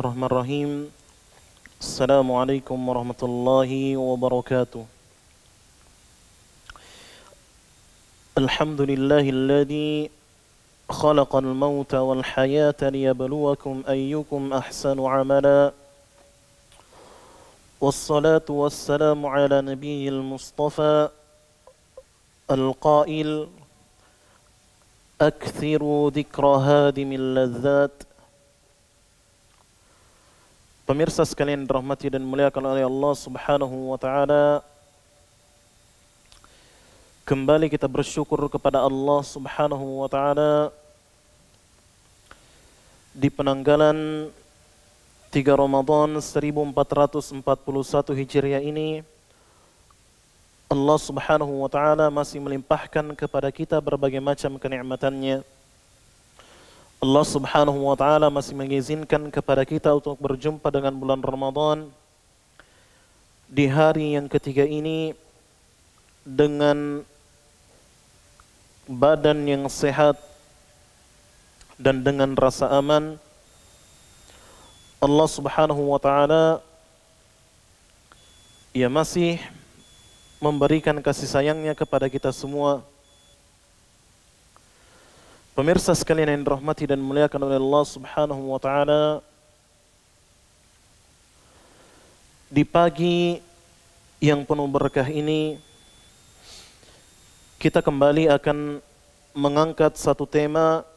Bismillahirrahmanirrahim. Assalamualaikum warahmatullahi wabarakatuh. Alhamdulillahilladzi khalaqal mauta wal hayata liyabluwakum ayyukum ahsanu amala. Wassalatu wassalamu ala nabiyyil mustafa al-qail akthiru dzikra hadimil ladzat. Pemirsa sekalian dirahmati dan muliakan oleh Allah Subhanahu wa taala, kembali kita bersyukur kepada Allah Subhanahu wa taala di penanggalan 3 Ramadan 1441 Hijriah ini. Allah Subhanahu wa taala masih melimpahkan kepada kita berbagai macam kenikmatannya. Allah Subhanahu wa taala masih mengizinkan kepada kita untuk berjumpa dengan bulan Ramadan di hari yang ketiga ini dengan badan yang sehat dan dengan rasa aman. Allah Subhanahu wa taala masih memberikan kasih sayangnya kepada kita semua. Pemirsa sekalian yang dirahmati dan muliakan oleh Allah Subhanahu wa taala, di pagi yang penuh berkah ini kita kembali akan mengangkat satu tema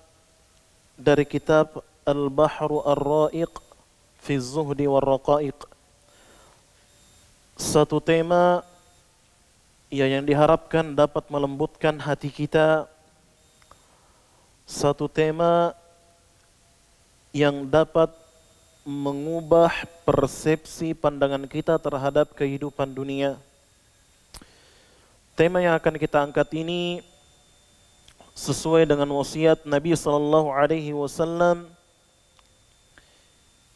dari kitab Al-Bahru Ar-Ra'iq fi Zuhdi war-Raqa'iq. Satu tema yang diharapkan dapat melembutkan hati kita, satu tema yang dapat mengubah persepsi pandangan kita terhadap kehidupan dunia. Tema yang akan kita angkat ini sesuai dengan wasiat Nabi sallallahu alaihi wasallam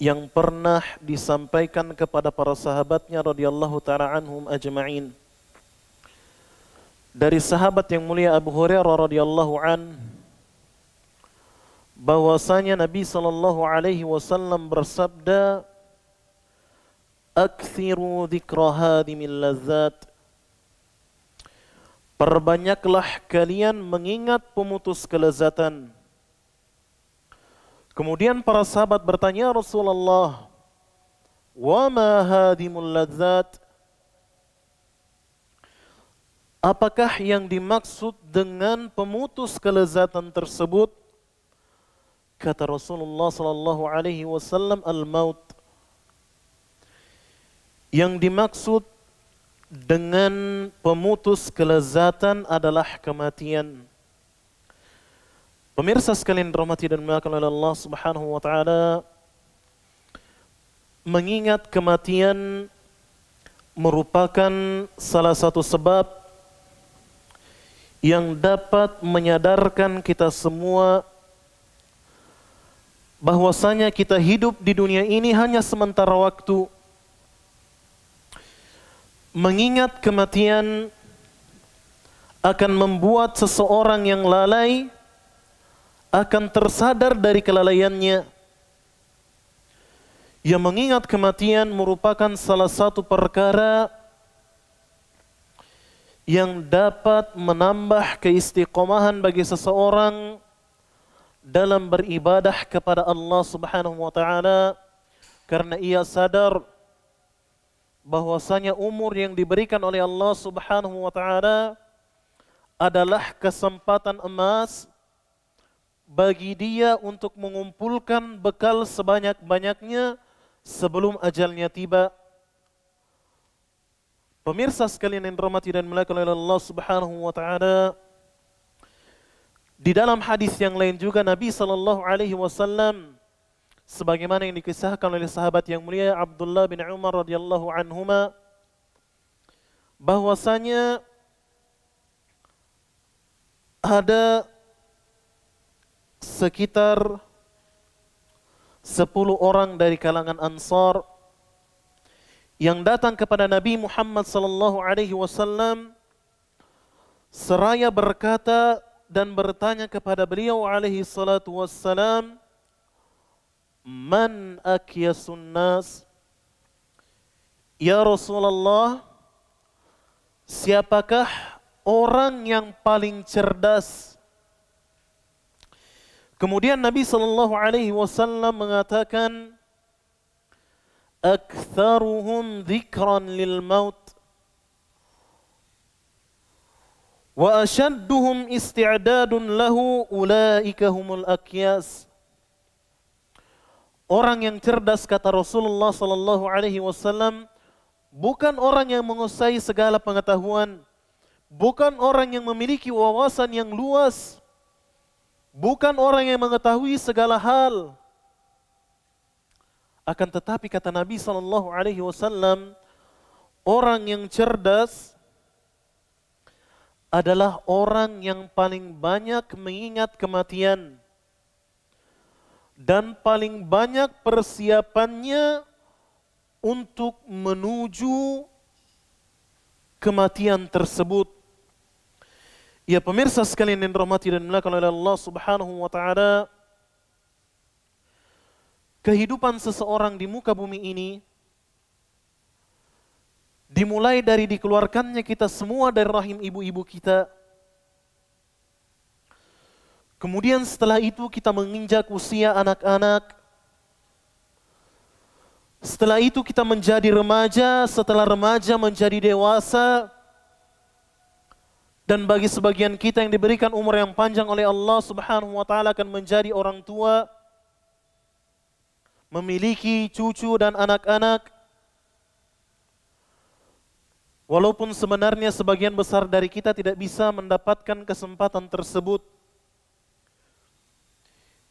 yang pernah disampaikan kepada para sahabatnya radhiyallahu taala anhum ajma'in. Dari sahabat yang mulia Abu Hurairah radhiyallahu an, bahwasanya Nabi sallallahu alaihi wasallam bersabda, "Aktsiru dzikra hadimil ladzat." Perbanyaklah kalian mengingat pemutus kelezatan. Kemudian para sahabat bertanya, Rasulullah, "Wa ma hadimul ladzat?" Apakah yang dimaksud dengan pemutus kelezatan tersebut? Kata Rasulullah sallallahu alaihi wasallam, al-maut. Yang dimaksud dengan pemutus kelezatan adalah kematian. Pemirsa sekalian dirahmati dan dimuliakan oleh Allah Subhanahu wa taala, mengingat kematian merupakan salah satu sebab yang dapat menyadarkan kita semua bahwasanya kita hidup di dunia ini hanya sementara waktu. Mengingat kematian akan membuat seseorang yang lalai akan tersadar dari kelalaiannya. Yang mengingat kematian merupakan salah satu perkara yang dapat menambah keistiqomahan bagi seseorang dalam beribadah kepada Allah Subhanahu wa taala, karena ia sadar bahwasanya umur yang diberikan oleh Allah Subhanahu wa taala adalah kesempatan emas bagi dia untuk mengumpulkan bekal sebanyak-banyaknya sebelum ajalnya tiba. Pemirsa sekalian yang dirahmati dan dimuliakan oleh Allah Subhanahu wa taala, di dalam hadis yang lain juga Nabi sallallahu alaihi wasallam sebagaimana yang dikisahkan oleh sahabat yang mulia Abdullah bin Umar radhiyallahu anhuma, bahwasanya ada sekitar 10 orang dari kalangan Ansar yang datang kepada Nabi Muhammad sallallahu alaihi wasallam seraya berkata dan bertanya kepada beliau alaihi salatu wassalam, Man akyasun nas? Ya Rasulullah, siapakah orang yang paling cerdas? Kemudian Nabi sallallahu alaihi wasallam mengatakan, aktsaruhum dzikran lil maut wa ashadduhum isti'dadun lahu ulaika humul akyas. Orang yang cerdas, kata Rasulullah sallallahu alaihi wasallam, bukan orang yang menguasai segala pengetahuan, bukan orang yang memiliki wawasan yang luas, bukan orang yang mengetahui segala hal. Akan tetapi kata Nabi sallallahu alaihi wasallam, orang yang cerdas adalah orang yang paling banyak mengingat kematian dan paling banyak persiapannya untuk menuju kematian tersebut. Ya pemirsa sekalian yang dirahmati dan dimuliakan oleh Allah Subhanahu wa taala, kehidupan seseorang di muka bumi ini dimulai dari dikeluarkannya kita semua dari rahim ibu-ibu kita. Kemudian setelah itu kita menginjak usia anak-anak. Setelah itu kita menjadi remaja, setelah remaja menjadi dewasa. Dan bagi sebagian kita yang diberikan umur yang panjang oleh Allah Subhanahu wa taala akan menjadi orang tua, memiliki cucu dan anak-anak. Walaupun sebenarnya sebagian besar dari kita tidak bisa mendapatkan kesempatan tersebut.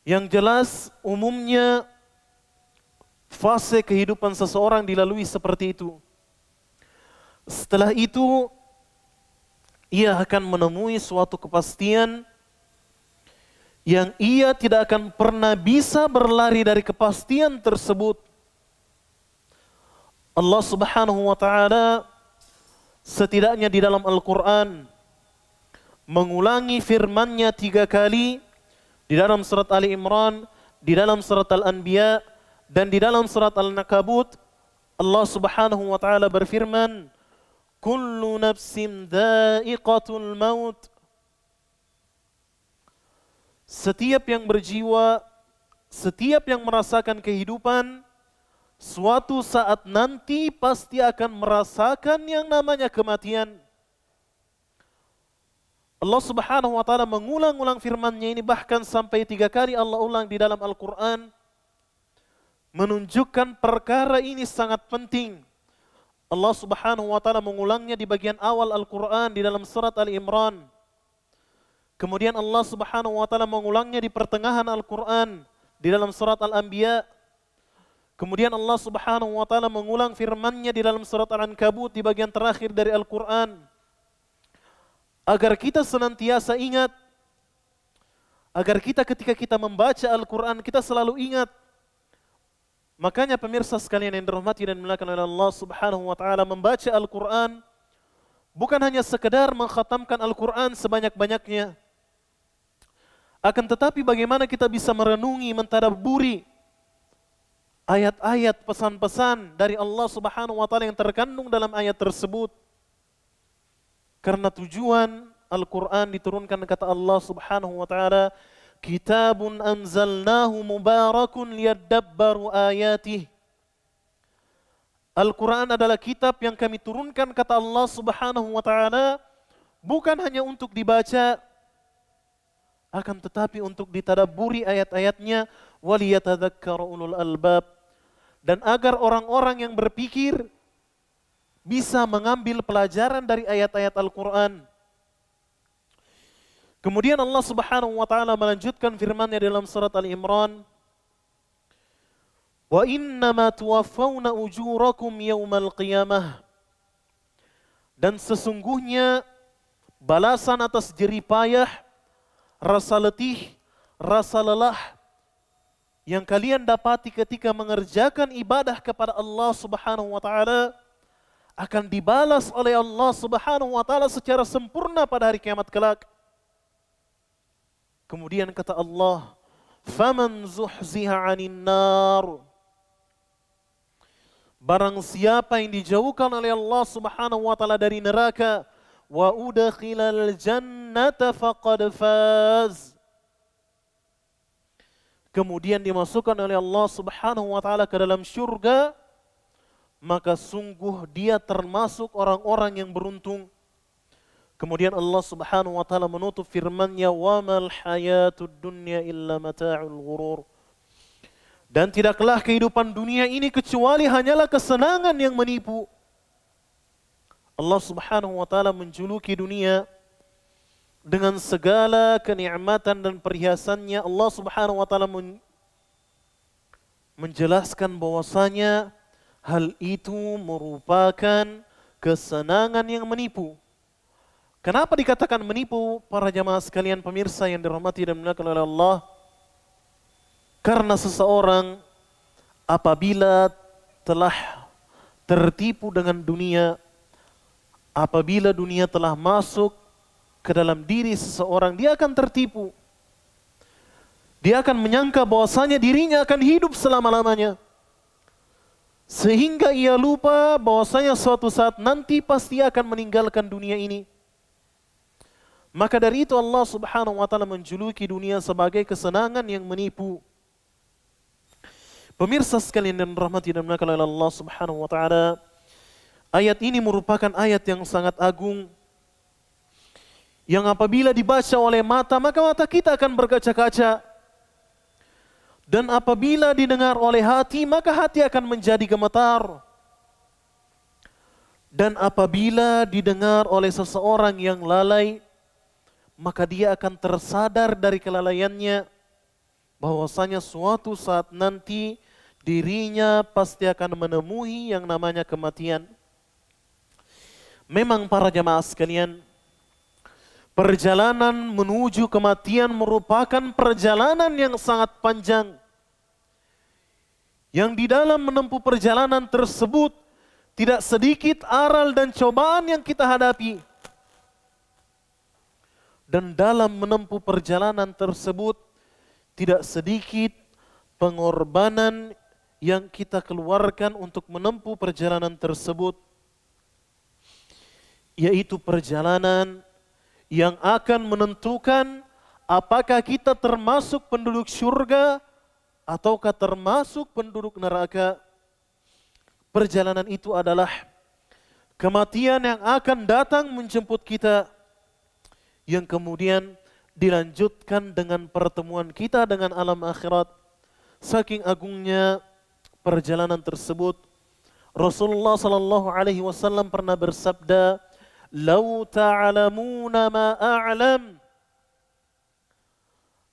Yang jelas umumnya fase kehidupan seseorang dilalui seperti itu. Setelah itu ia akan menemui suatu kepastian yang ia tidak akan pernah bisa berlari dari kepastian tersebut. Allah Subhanahu wa taala setidaknya di dalam Al-Quran mengulangi firman-Nya 3 kali, di dalam surat Ali Imran, di dalam surat Al-Anbiya, dan di dalam surat Al-Nakabut. Allah Subhanahu wa taala berfirman, kullu nafsin dha'iqatul maut. Setiap yang berjiwa, setiap yang merasakan kehidupan, suatu saat nanti pasti akan merasakan yang namanya kematian. Allah Subhanahu wa taala mengulang-ulang firman-Nya ini, bahkan sampai 3 kali Allah ulang di dalam Al-Quran, menunjukkan perkara ini sangat penting. Allah Subhanahu wa taala mengulangnya di bagian awal Al-Quran di dalam surat Ali Imran. Kemudian Allah Subhanahu wa taala mengulangnya di pertengahan Al-Quran di dalam surat Al-Anbiya. Kemudian Allah Subhanahu wa taala mengulang firman-Nya di dalam surat Al-Ankabut di bagian terakhir dari Al-Quran. Agar kita senantiasa ingat, agar kita ketika kita membaca Al-Quran kita selalu ingat. Makanya pemirsa sekalian yang dirahmati dan dimuliakan oleh Allah Subhanahu wa taala, membaca Al-Quran bukan hanya sekedar mengkhatamkan Al-Quran sebanyak-banyaknya. Akan tetapi bagaimana kita bisa merenungi, mentadabburi ayat-ayat pesan-pesan dari Allah Subhanahu wa taala yang terkandung dalam ayat tersebut. Karena tujuan Al-Quran diturunkan, kata Allah Subhanahu wa taala, kitabun anzalnahu mubarakun liyadabbaru ayatih. Al-Quran adalah kitab yang kami turunkan, kata Allah Subhanahu wa taala, bukan hanya untuk dibaca, akan tetapi untuk ditadabburi ayat-ayatnya, waliyatadzakkaru ulul albab, dan agar orang-orang yang berpikir bisa mengambil pelajaran dari ayat-ayat Al-Quran. Kemudian Allah Subhanahu wa taala melanjutkan firman-Nya dalam surat Al-Imran, wa innama tuwaffawna ujurakum yaumal qiyamah. Dan sesungguhnya balasan atas jerih payah, rasa letih, rasa lelah yang kalian dapati ketika mengerjakan ibadah kepada Allah Subhanahu wa taala akan dibalas oleh Allah Subhanahu wa taala secara sempurna pada hari kiamat kelak. Kemudian kata Allah, faman zuhziha 'anil nar, barang siapa yang dijauhkan oleh Allah Subhanahu wa taala dari neraka, wa udkhilal jannata faqad faz, kemudian dimasukkan oleh Allah Subhanahu wa taala ke dalam syurga, maka sungguh dia termasuk orang-orang yang beruntung. Kemudian Allah Subhanahu wa taala menutup firman-Nya, wa mal hayatud dunya illa mata'ul ghurur, dan tidaklah kehidupan dunia ini kecuali hanyalah kesenangan yang menipu. Allah Subhanahu wa taala menjuluki dunia dengan segala kenikmatan dan perhiasannya. Allah Subhanahu wa taala menjelaskan bahwasanya hal itu merupakan kesenangan yang menipu. Kenapa dikatakan menipu, para jamaah sekalian pemirsa yang dirahmati dan dimuliakan oleh Allah? Karena seseorang apabila telah tertipu dengan dunia, apabila dunia telah masuk ke dalam diri seseorang, dia akan tertipu. Dia akan menyangka bahwasanya dirinya akan hidup selama-lamanya. Sehingga ia lupa bahwasanya suatu saat nanti pasti akan meninggalkan dunia ini. Maka dari itu Allah Subhanahu wa taala menjuluki dunia sebagai kesenangan yang menipu. Pemirsa sekalian dan rahmati dan dimuliakan oleh Allah Subhanahu wa taala, ayat ini merupakan ayat yang sangat agung, yang apabila dibaca oleh mata, maka mata kita akan berkaca-kaca. Dan apabila didengar oleh hati, maka hati akan menjadi gemetar. Dan apabila didengar oleh seseorang yang lalai, maka dia akan tersadar dari kelalaiannya bahwasanya suatu saat nanti dirinya pasti akan menemui yang namanya kematian. Memang para jamaah sekalian, perjalanan menuju kematian merupakan perjalanan yang sangat panjang. Yang di dalam menempuh perjalanan tersebut tidak sedikit aral dan cobaan yang kita hadapi. Dan dalam menempuh perjalanan tersebut tidak sedikit pengorbanan yang kita keluarkan untuk menempuh perjalanan tersebut, yaitu perjalanan yang akan menentukan apakah kita termasuk penduduk surga ataukah termasuk penduduk neraka. Perjalanan itu adalah kematian yang akan datang menjemput kita, yang kemudian dilanjutkan dengan pertemuan kita dengan alam akhirat. Saking agungnya perjalanan tersebut, Rasulullah sallallahu alaihi wasallam pernah bersabda, "Lau ta'lamuna ma a'lam."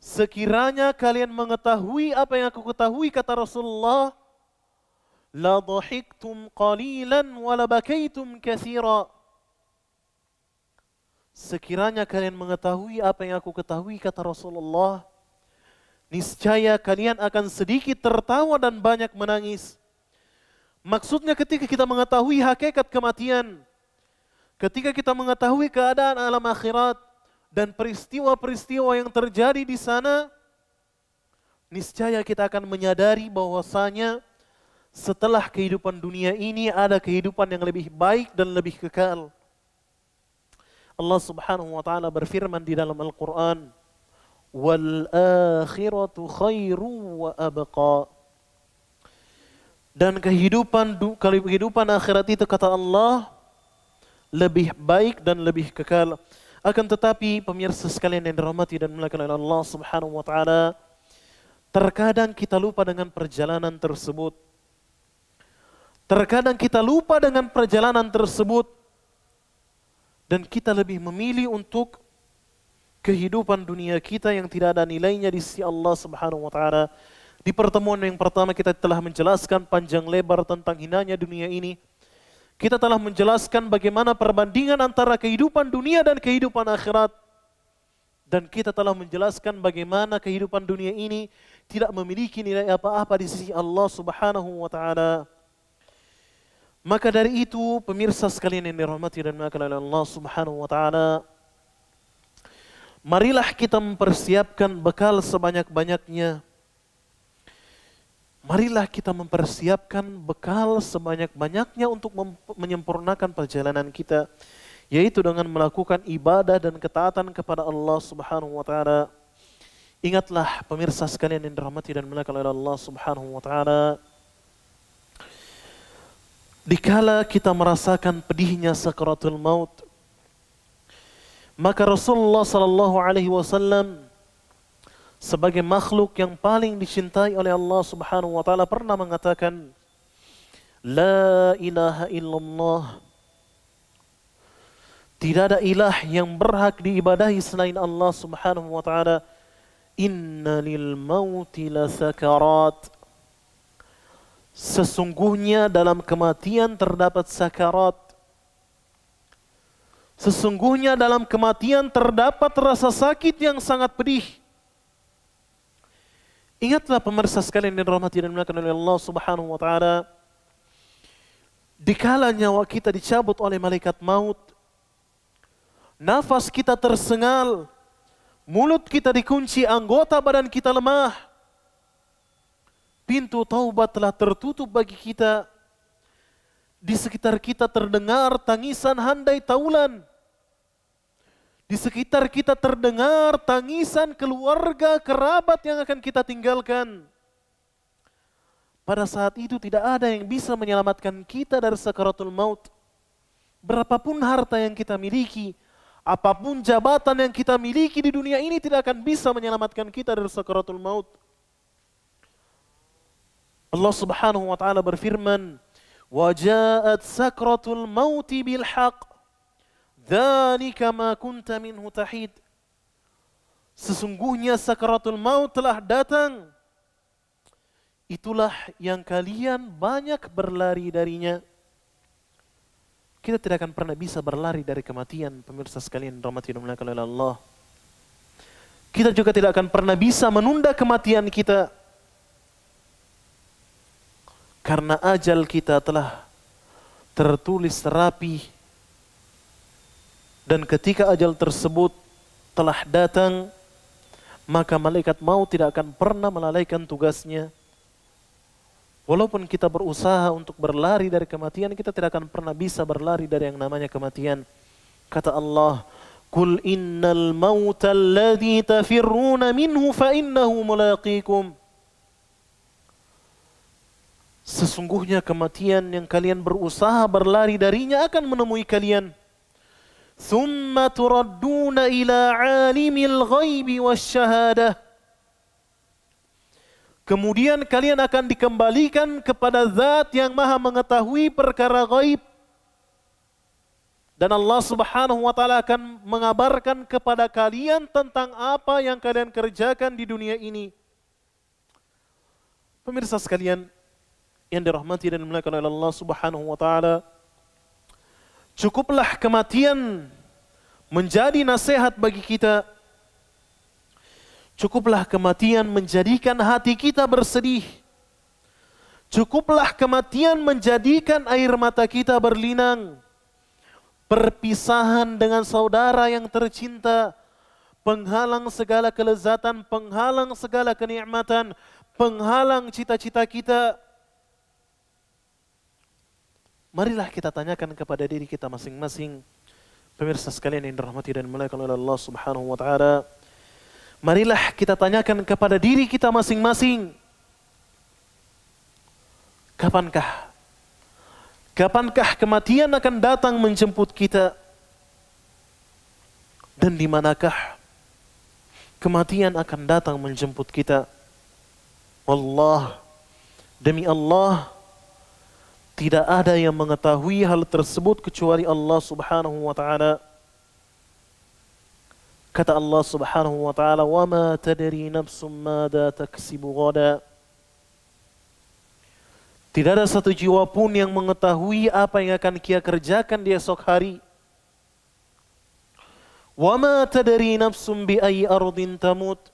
Sekiranya kalian mengetahui apa yang aku ketahui, kata Rasulullah, "La dhahiktum qalilan wa la bakaitum katsira." Sekiranya kalian mengetahui apa yang aku ketahui, kata Rasulullah, niscaya kalian akan sedikit tertawa dan banyak menangis. Maksudnya ketika kita mengetahui hakikat kematian, ketika kita mengetahui keadaan alam akhirat dan peristiwa-peristiwa yang terjadi di sana, niscaya kita akan menyadari bahwasanya setelah kehidupan dunia ini ada kehidupan yang lebih baik dan lebih kekal. Allah Subhanahu wa taala berfirman di dalam Al-Qur'an, "Wal akhiratu khairu wa abqa." Dan kehidupan akhirat itu, kata Allah, lebih baik dan lebih kekal. Akan tetapi pemirsa sekalian yang dirahmati dan dimuliakan oleh Allah Subhanahu wa taala, terkadang kita lupa dengan perjalanan tersebut. Terkadang kita lupa dengan perjalanan tersebut dan kita lebih memilih untuk kehidupan dunia kita yang tidak ada nilainya di sisi Allah Subhanahu wa taala. Di pertemuan yang pertama kita telah menjelaskan panjang lebar tentang hinanya dunia ini. Kita telah menjelaskan bagaimana perbandingan antara kehidupan dunia dan kehidupan akhirat. Dan kita telah menjelaskan bagaimana kehidupan dunia ini tidak memiliki nilai apa-apa di sisi Allah Subhanahu wa taala. Maka dari itu, pemirsa sekalian yang dirahmati dan dimuliakan oleh Allah Subhanahu wa taala, marilah kita mempersiapkan bekal sebanyak-banyaknya. Marilah kita mempersiapkan bekal sebanyak-banyaknya untuk menyempurnakan perjalanan kita, yaitu dengan melakukan ibadah dan ketaatan kepada Allah Subhanahu wa taala. Ingatlah pemirsa sekalian yang dirahmati dan dimuliakan oleh Allah Subhanahu wa taala, dikala kita merasakan pedihnya sakaratul maut, maka Rasulullah sallallahu alaihi wasallam sebagai makhluk yang paling dicintai oleh Allah Subhanahu wa taala pernah mengatakan, la ilaha illallah, tidak ada ilah yang berhak diibadahi selain Allah Subhanahu wa taala. Inna lil mauti la sakarat, sesungguhnya dalam kematian terdapat sakarat. Sesungguhnya dalam kematian terdapat rasa sakit yang sangat pedih. Ingatlah pemirsa sekalian yang dirahmati dan dimuliakan oleh Allah Subhanahu wa taala, dikala nyawa kita dicabut oleh malaikat maut, nafas kita tersengal, mulut kita dikunci, anggota badan kita lemah, pintu taubat telah tertutup bagi kita. Di sekitar kita terdengar tangisan handai taulan. Di sekitar kita terdengar tangisan keluarga, kerabat yang akan kita tinggalkan. Pada saat itu tidak ada yang bisa menyelamatkan kita dari sakaratul maut. Berapapun harta yang kita miliki, apapun jabatan yang kita miliki di dunia ini tidak akan bisa menyelamatkan kita dari sakaratul maut. Allah Subhanahu wa taala berfirman, "Wa ja'at sakratul mauti bil haqq, dzalika ma kunta minhu tahid." Sesungguhnya sakaratul maut telah datang. Itulah yang kalian banyak berlari darinya. Kita tidak akan pernah bisa berlari dari kematian, pemirsa sekalian rahmati dan dimuliakan oleh Allah. Kita juga tidak akan pernah bisa menunda kematian kita, karena ajal kita telah tertulis rapi. Dan ketika ajal tersebut telah datang, maka malaikat maut tidak akan pernah melalaikan tugasnya. Walaupun kita berusaha untuk berlari dari kematian, kita tidak akan pernah bisa berlari dari yang namanya kematian. Kata Allah, "Qul innal mauta alladhi tafirruna minhu fa innahu mulaqikum." Sesungguhnya kematian yang kalian berusaha berlari darinya akan menemui kalian. "Tsumma turadduna ila 'alimil ghaibi wasyahadah." Kemudian kalian akan dikembalikan kepada Zat yang Maha mengetahui perkara gaib. Dan Allah Subhanahu wa taala akan mengabarkan kepada kalian tentang apa yang kalian kerjakan di dunia ini. Pemirsa sekalian yang dirahmati dan dimuliakan oleh Allah Subhanahu wa taala, cukuplah kematian menjadi nasihat bagi kita. Cukuplah kematian menjadikan hati kita bersedih. Cukuplah kematian menjadikan air mata kita berlinang. Perpisahan dengan saudara yang tercinta, penghalang segala kelezatan, penghalang segala kenikmatan, penghalang cita-cita kita. Marilah kita tanyakan kepada diri kita masing-masing, pemirsa sekalian yang dirahmati dan dimuliakan oleh Allah Subhanahu wa taala. Marilah kita tanyakan kepada diri kita masing-masing, kapankah kematian akan datang menjemput kita? Dan di manakah kematian akan datang menjemput kita? Wallah, demi Allah, tidak ada yang mengetahui hal tersebut kecuali Allah Subhanahu wa taala. Kata Allah Subhanahu wa taala, "Wa ma tadri nafsum madza taksibu ghada." Tidak ada satu jiwa pun yang mengetahui apa yang akan dia kerjakan di esok hari. "Wa ma tadri nafsum bi ayyi ardin tamut."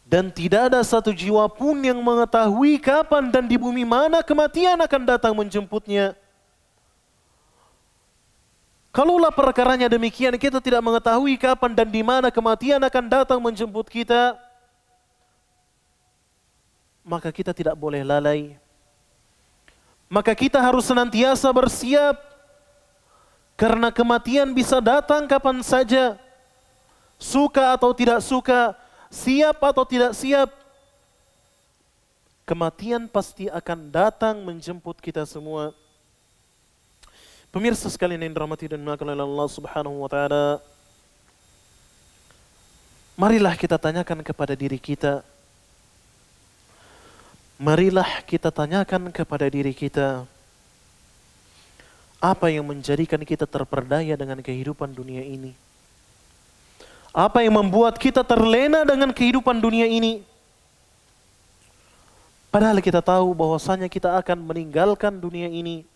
Dan tidak ada satu jiwa pun yang mengetahui kapan dan di bumi mana kematian akan datang menjemputnya. Kalaulah perkaranya demikian, kita tidak mengetahui kapan dan di mana kematian akan datang menjemput kita, maka kita tidak boleh lalai. Maka kita harus senantiasa bersiap, karena kematian bisa datang kapan saja. Suka atau tidak suka, siap atau tidak siap, kematian pasti akan datang menjemput kita semua. Pemirsa sekalian yang dirahmati dan dimuliakan oleh Allah Subhanahu wa taala, marilah kita tanyakan kepada diri kita. Marilah kita tanyakan kepada diri kita, apa yang menjadikan kita terperdaya dengan kehidupan dunia ini? Apa yang membuat kita terlena dengan kehidupan dunia ini? Padahal kita tahu bahwasanya kita akan meninggalkan dunia ini.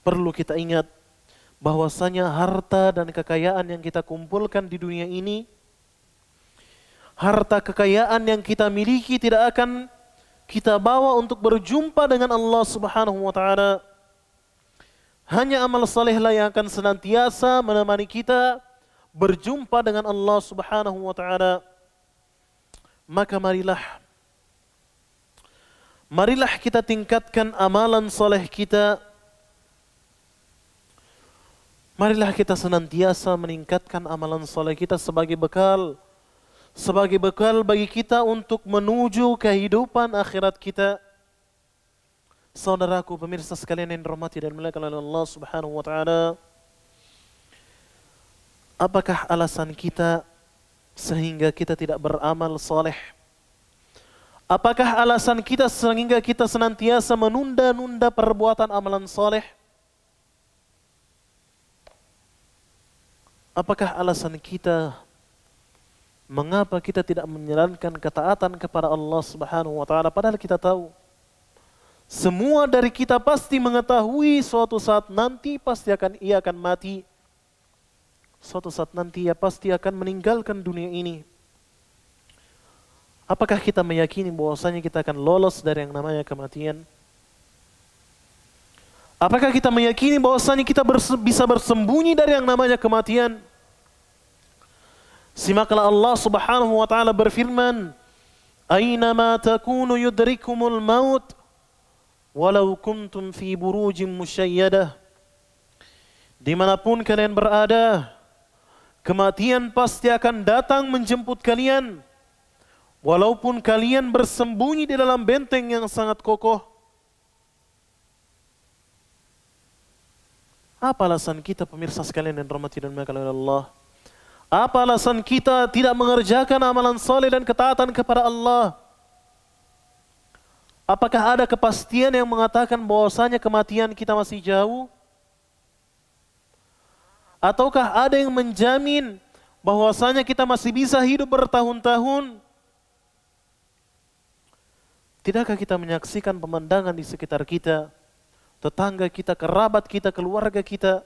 Perlu kita ingat bahwasanya harta dan kekayaan yang kita kumpulkan di dunia ini, harta kekayaan yang kita miliki tidak akan kita bawa untuk berjumpa dengan Allah Subhanahu wa taala. Hanya amal salehlah yang akan senantiasa menemani kita berjumpa dengan Allah Subhanahu wa taala. Maka marilah kita tingkatkan amalan saleh kita. Marilah kita senantiasa meningkatkan amalan saleh kita sebagai bekal bagi kita untuk menuju kehidupan akhirat kita. Saudaraku, pemirsa sekalian yang dirahmati dan dimuliakan oleh Allah Subhanahu wa taala, apakah alasan kita sehingga kita tidak beramal saleh? Apakah alasan kita sehingga kita senantiasa menunda-nunda perbuatan amalan saleh? Apakah alasan kita mengapa kita tidak menjalankan ketaatan kepada Allah Subhanahu wa taala, padahal kita tahu semua dari kita pasti mengetahui suatu saat nanti ia akan mati. Suatu saat nanti ia pasti akan meninggalkan dunia ini. Apakah kita meyakini bahwasanya kita akan lolos dari yang namanya kematian? Apakah kita meyakini bahwasanya kita bisa bersembunyi dari yang namanya kematian? Simaklah Allah Subhanahu wa taala berfirman, "Aynama takunu yudrikumul maut walau kuntum fi burujin musyayyadah." Dimanapun kalian berada, kematian pasti akan datang menjemput kalian, walaupun kalian bersembunyi di dalam benteng yang sangat kokoh. Apa alasan kita, pemirsa sekalian yang dirahmati dan dimuliakan oleh Allah? Apa alasan kita tidak mengerjakan amalan saleh dan ketaatan kepada Allah? Apakah ada kepastian yang mengatakan bahwasanya kematian kita masih jauh? Ataukah ada yang menjamin bahwasanya kita masih bisa hidup bertahun-tahun? Tidakkah kita menyaksikan pemandangan di sekitar kita, tetangga kita, kerabat kita, keluarga kita?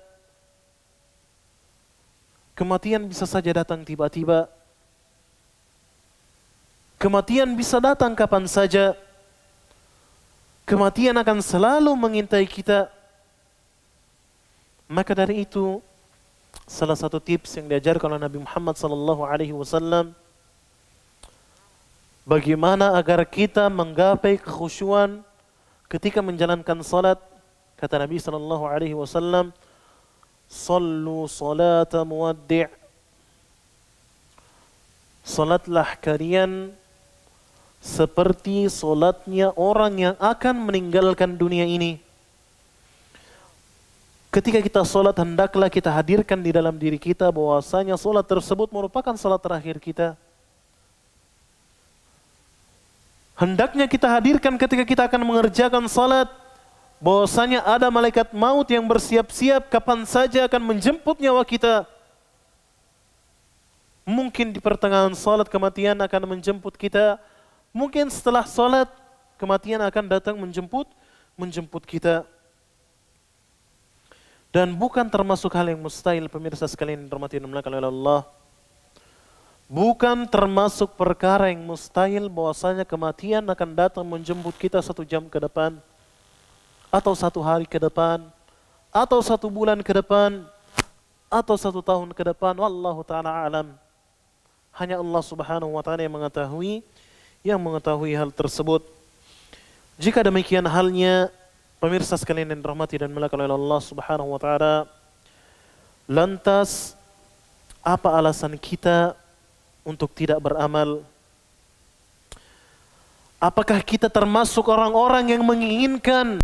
Kematian bisa saja datang tiba-tiba. Kematian bisa datang kapan saja. Kematian akan selalu mengintai kita. Maka dari itu, salah satu tips yang diajarkan oleh Nabi Muhammad SAW, bagaimana agar kita menggapai kekhusyuan ketika menjalankan salat. Kata Nabi SAW, "Sallu salata muwaddi'." Salatlah kalian seperti salatnya orang yang akan meninggalkan dunia ini. Ketika kita salat, hendaklah kita hadirkan di dalam diri kita bahwasanya salat tersebut merupakan salat terakhir kita. Hendaknya kita hadirkan ketika kita akan mengerjakan salat bahwasanya ada malaikat maut yang bersiap-siap kapan saja akan menjemput nyawa kita. Mungkin di pertengahan salat kematian akan menjemput kita. Mungkin setelah salat kematian akan datang menjemput kita. Dan bukan termasuk hal yang mustahil, pemirsa sekalian dirahmati dan dimuliakan oleh Allah. Bukan termasuk perkara yang mustahil bahwasanya kematian akan datang menjemput kita 1 jam ke depan, atau 1 hari ke depan, atau 1 bulan ke depan, atau 1 tahun ke depan, wallahu taala alam. Hanya Allah Subhanahu wa taala yang mengetahui hal tersebut. Jika demikian halnya, pemirsa sekalian yang dirahmati dan dimuliakan oleh Allah Subhanahu wa taala, lantas apa alasan kita untuk tidak beramal? Apakah kita termasuk orang-orang yang menginginkan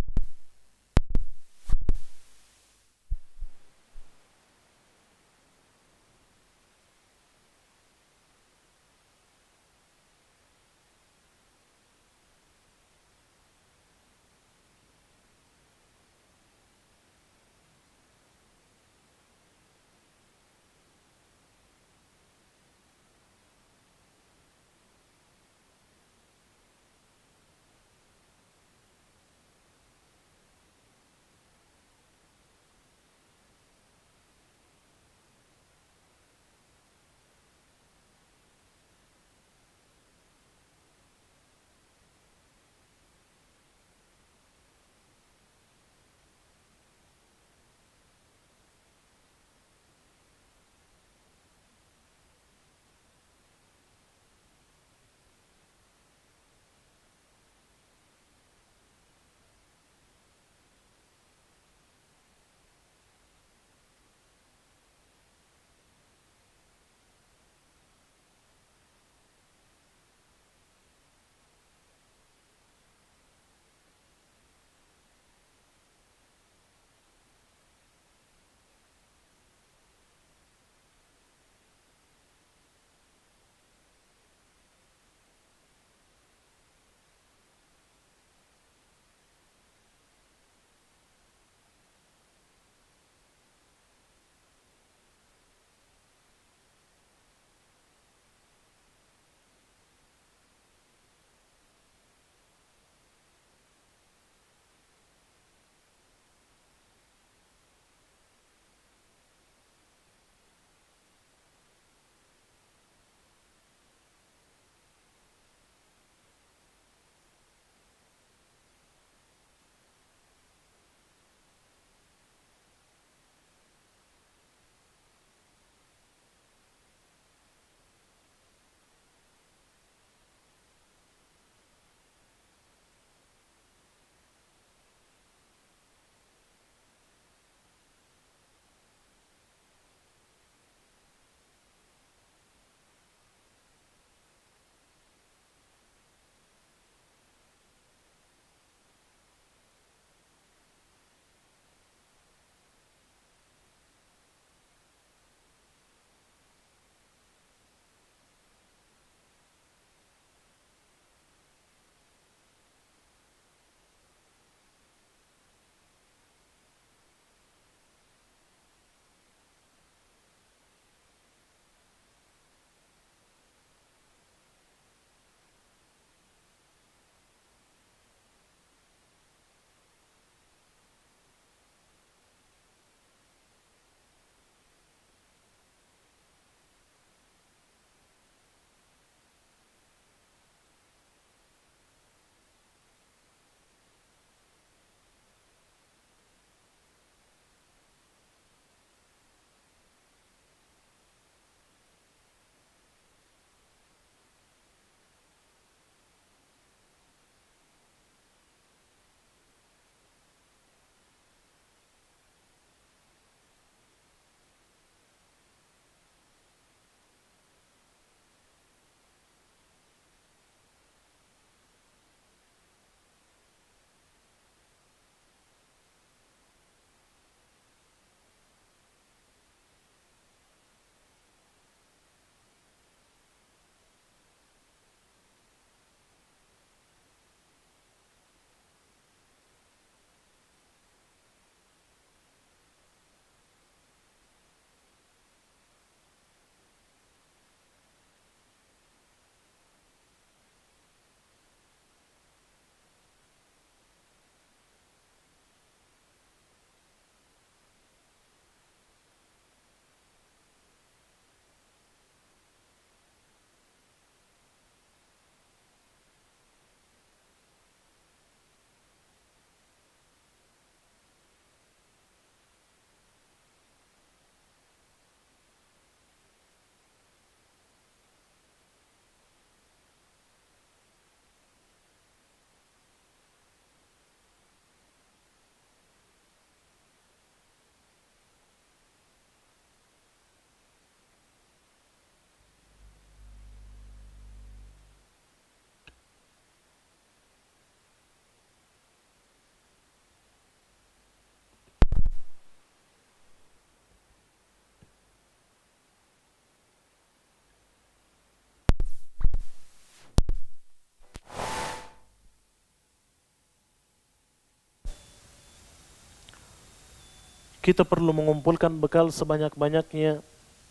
kita perlu mengumpulkan bekal sebanyak-banyaknya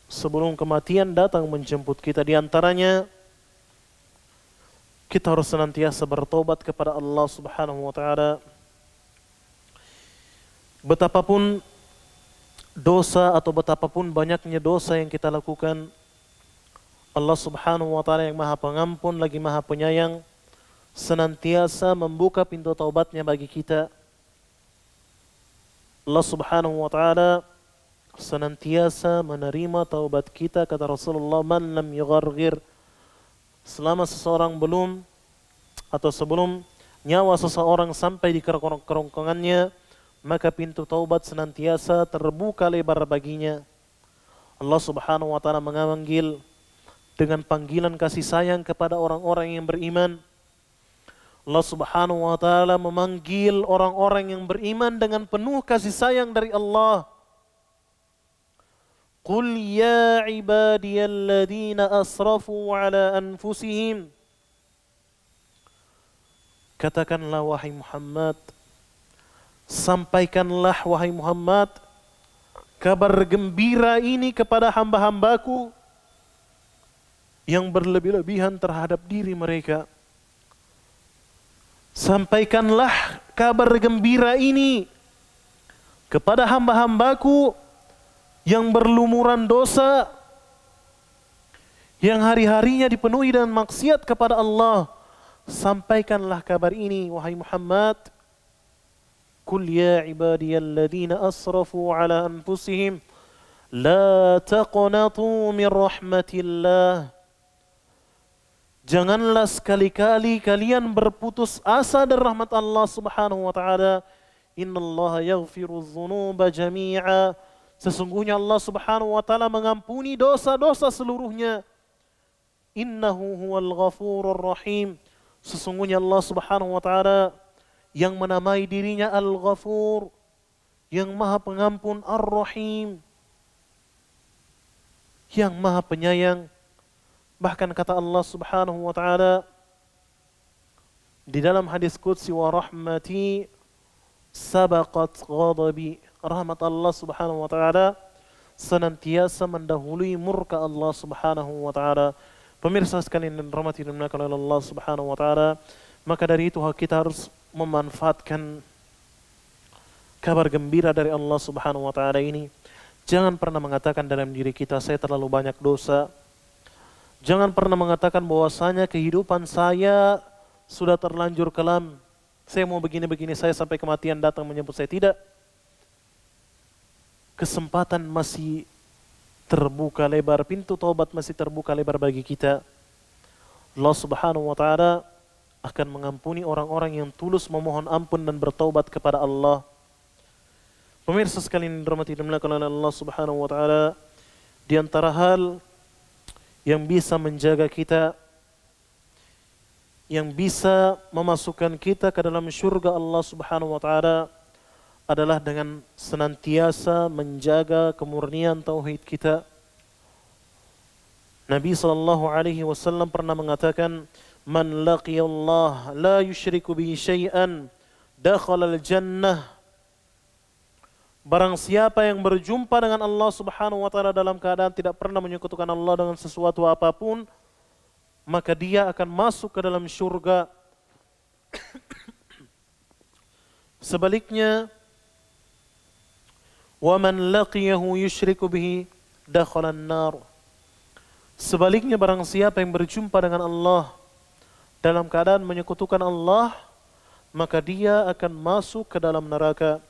sebelum kematian datang menjemput kita. Di antaranya, kita harus senantiasa bertobat kepada Allah Subhanahu wa taala. Betapapun dosa atau betapapun banyaknya dosa yang kita lakukan, Allah Subhanahu wa taala yang Maha Pengampun lagi Maha Penyayang senantiasa membuka pintu taubatnya bagi kita. Allah Subhanahu wa taala senantiasa menerima taubat kita, kata Rasulullah, man lam yughargir, selama seseorang belum atau sebelum nyawa seseorang sampai di kerongkongannya, maka pintu taubat senantiasa terbuka lebar baginya. Allah Subhanahu wa taala memanggil dengan panggilan kasih sayang kepada orang-orang yang beriman. Allah Subhanahu wa taala memanggil orang-orang yang beriman dengan penuh kasih sayang dari Allah. Qul ya ibadiyalladzina asrafu ala anfusihim. Katakanlah wahai Muhammad, sampaikanlah wahai Muhammad kabar gembira ini kepada hamba-hambaku yang berlebih-lebihan terhadap diri mereka. Sampaikanlah kabar gembira ini kepada hamba-hambaku yang berlumuran dosa, yang hari-harinya dipenuhi dengan maksiat kepada Allah. Sampaikanlah kabar ini wahai Muhammad. Qul ya ibadiyalladzina asrafu ala anfusihim la taqnatu min rahmatillah. Janganlah sekali-kali kalian berputus asa dari rahmat Allah Subhanahu wa taala. Innallaha yaghfiru dzunuba jami'a. Sesungguhnya Allah Subhanahu wa taala mengampuni dosa-dosa seluruhnya. Innahu huwal ghafurur rahim. Sesungguhnya Allah Subhanahu wa taala yang menamai dirinya Al-Ghafur, yang Maha Pengampun, Ar-Rahim, yang Maha Penyayang. Bahkan kata Allah Subhanahu wa taala di dalam hadis qudsi, wa rahmati sabaqat ghadabi. Rahmat Allah Subhanahu wa taala senantiasa mendahului murka Allah Subhanahu wa taala. Pemirsa sekalian yang dirahmati dan dimuliakan oleh Allah Subhanahu wa taala, maka dari itu kita harus memanfaatkan kabar gembira dari Allah Subhanahu wa taala ini. Jangan pernah mengatakan dalam diri kita, saya terlalu banyak dosa. Jangan pernah mengatakan bahwasanya kehidupan saya sudah terlanjur kelam. Saya mau begini-begini saya sampai kematian datang menyebut saya. Tidak. Kesempatan masih terbuka lebar, pintu taubat masih terbuka lebar bagi kita. Allah Subhanahu wa taala akan mengampuni orang-orang yang tulus memohon ampun dan bertaubat kepada Allah. Pemirsa sekalian dirahmati dan dimuliakan oleh Allah Subhanahu wa taala, di antara hal yang bisa menjaga kita, yang bisa memasukkan kita ke dalam syurga Allah Subhanahu wa taala adalah dengan senantiasa menjaga kemurnian tauhid kita. Nabi SAW pernah mengatakan, man laqiyallah la yushriku bihi syai'an dakhala al-jannah. Barang siapa yang berjumpa dengan Allah Subhanahu wa taala dalam keadaan tidak pernah menyekutukan Allah dengan sesuatu apapun, maka dia akan masuk ke dalam syurga. Sebaliknya, wa man laqiyahu yushriku bihi dakhala an-nar. Sebaliknya, barang siapa yang berjumpa dengan Allah dalam keadaan menyekutukan Allah, maka dia akan masuk ke dalam neraka.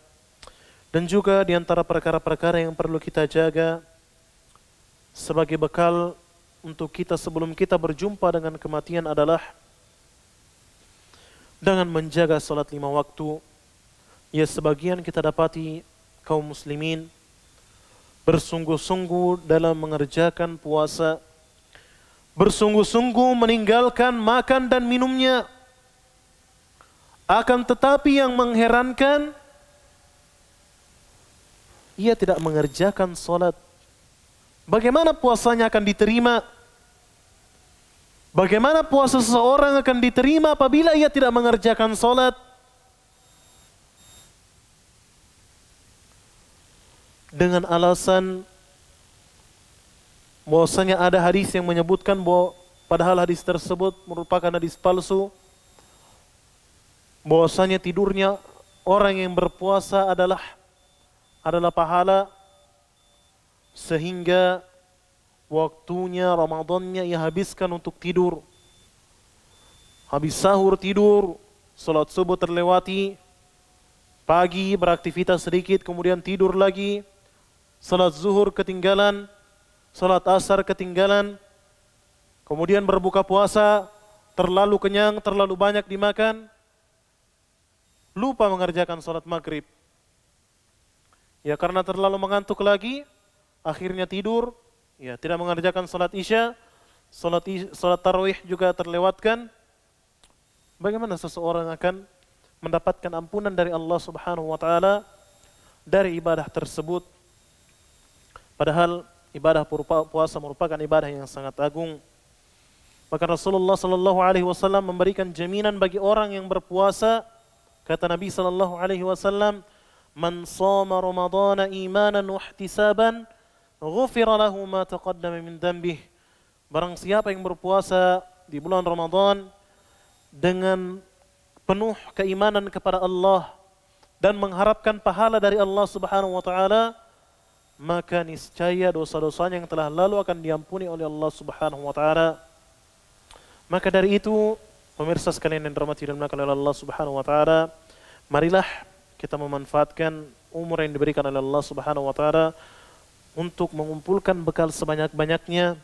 Dan juga di antara perkara-perkara yang perlu kita jaga sebagai bekal untuk kita sebelum kita berjumpa dengan kematian adalah dengan menjaga salat 5 waktu. Ya, sebagian kita dapati kaum muslimin bersungguh-sungguh dalam mengerjakan puasa, bersungguh-sungguh meninggalkan makan dan minumnya. Akan tetapi yang mengherankan, ia tidak mengerjakan salat. Bagaimana puasanya akan diterima? Bagaimana puasa seseorang akan diterima apabila ia tidak mengerjakan salat? dengan alasan bahwasanya ada hadis yang menyebutkan bahwa padahal hadis tersebut merupakan hadis palsu, bahwasanya tidurnya orang yang berpuasa adalah pahala, sehingga waktunya Ramadannya ia habiskan untuk tidur. Habis sahur tidur, salat subuh terlewati, pagi beraktivitas sedikit, kemudian tidur lagi, salat zuhur ketinggalan, salat asar ketinggalan, kemudian berbuka puasa, terlalu kenyang, terlalu banyak dimakan, lupa mengerjakan salat maghrib. Ya karena terlalu mengantuk lagi, akhirnya tidur, ya tidak mengerjakan salat isya, salat tarawih juga terlewatkan. Bagaimana seseorang akan mendapatkan ampunan dari Allah Subhanahu wa taala dari ibadah tersebut? Padahal ibadah puasa merupakan ibadah yang sangat agung. Maka Rasulullah sallallahu alaihi wasallam memberikan jaminan bagi orang yang berpuasa. Kata Nabi sallallahu alaihi wasallam, "Man shoma Ramadhana imanan wa ihtisaban, ghufira lahu ma taqaddama min dhanbih." Barang siapa yang berpuasa di bulan Ramadan dengan penuh keimanan kepada Allah dan mengharapkan pahala dari Allah Subhanahu wa taala, maka niscaya dosa-dosanya yang telah lalu akan diampuni oleh Allah Subhanahu wa taala. Maka dari itu, pemirsa sekalian yang dirahmati dan dimuliakan oleh Allah Subhanahu wa taala, marilah kita memanfaatkan umur yang diberikan oleh Allah Subhanahu wa taala untuk mengumpulkan bekal sebanyak-banyaknya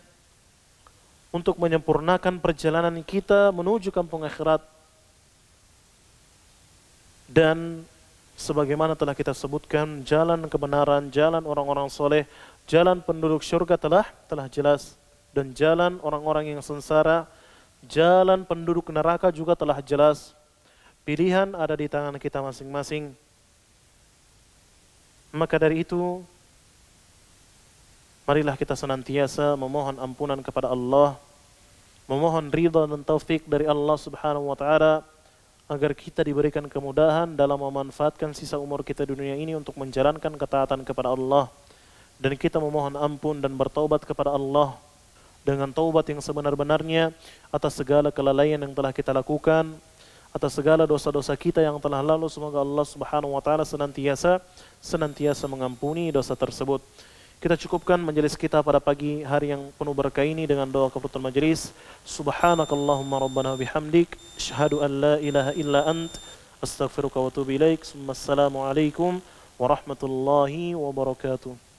untuk menyempurnakan perjalanan kita menuju kampung akhirat. Dan sebagaimana telah kita sebutkan, jalan kebenaran, jalan orang-orang soleh, jalan penduduk syurga telah jelas, dan jalan orang-orang yang sengsara, jalan penduduk neraka juga telah jelas. Pilihan ada di tangan kita masing-masing. Maka dari itu, marilah kita senantiasa memohon ampunan kepada Allah, memohon ridha dan taufik dari Allah Subhanahu wa taala agar kita diberikan kemudahan dalam memanfaatkan sisa umur kita di dunia ini untuk menjalankan ketaatan kepada Allah, dan kita memohon ampun dan bertaubat kepada Allah dengan taubat yang sebenar-benarnya atas segala kelalaian yang telah kita lakukan, atas segala dosa-dosa kita yang telah lalu. Semoga Allah Subhanahu wa taala senantiasa mengampuni dosa tersebut. Kita cukupkan majelis kita pada pagi hari yang penuh berkah ini dengan doa keputusan majelis. Subhanakallahumma rabbana bihamdik, asyhadu an la ilaha illa ant, astaghfiruka wa atubu ilaik. Assalamualaikum warahmatullahi wabarakatuh.